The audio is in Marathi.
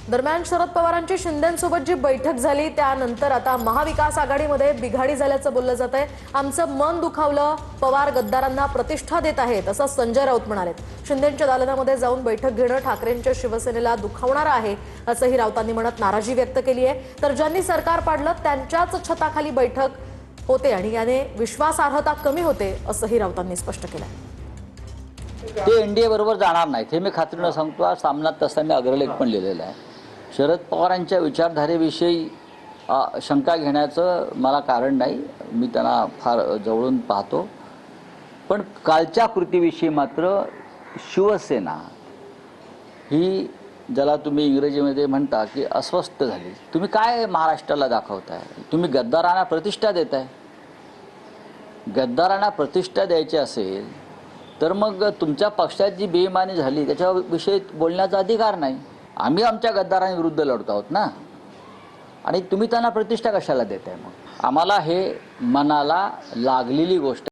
दरम्यान शरद पवारांची शिंदेंसोबत जी बैठक झाली त्यानंतर आता महाविकास आघाडीमध्ये बिघाडी झाल्याचं बोललं जात आहे। आमचं मन दुखावलं, पवार गद्दारांना प्रतिष्ठा देत आहेत असं संजय राऊत म्हणाले। शिंदेंच्या दालनामध्ये जाऊन बैठक घेणं ठाकरेंच्या शिवसेनेला दुखावणार आहे असंही राऊतांनी म्हणत नाराजी व्यक्त केली आहे। तर ज्यांनी सरकार पाडलं त्यांच्याच छताखाली बैठक होते आणि याने विश्वासार्हता कमी होते असंही राऊतांनी स्पष्ट केलं। ते एनडीए बरोबर जाणार नाहीत हे मी खात्रीनं सांगतो। आज सामनात तसा मी अग्रलेख पण लिहिलेला आहे। शरद पवारांच्या विचारधारेविषयी शंका घेण्याचं मला कारण नाही, मी त्यांना फार जवळून पाहतो। पण कालच्या कृतीविषयी मात्र शिवसेना ही, ज्याला तुम्ही इंग्रजीमध्ये म्हणता की अस्वस्थ झाली। तुम्ही काय महाराष्ट्राला दाखवताय? तुम्ही गद्दारांना प्रतिष्ठा देताय। गद्दारांना प्रतिष्ठा द्यायची असेल तर मग तुमच्या पक्षात जी बेईमानी झाली त्याच्याविषयी बोलण्याचा अधिकार नाही। आम्ही आमच्या गद्दारांविरुद्ध लढतो आहोत ना, आणि तुम्ही त्यांना प्रतिष्ठा कशाला देताय? मग आम्हाला हे मनाला लागलेली गोष्ट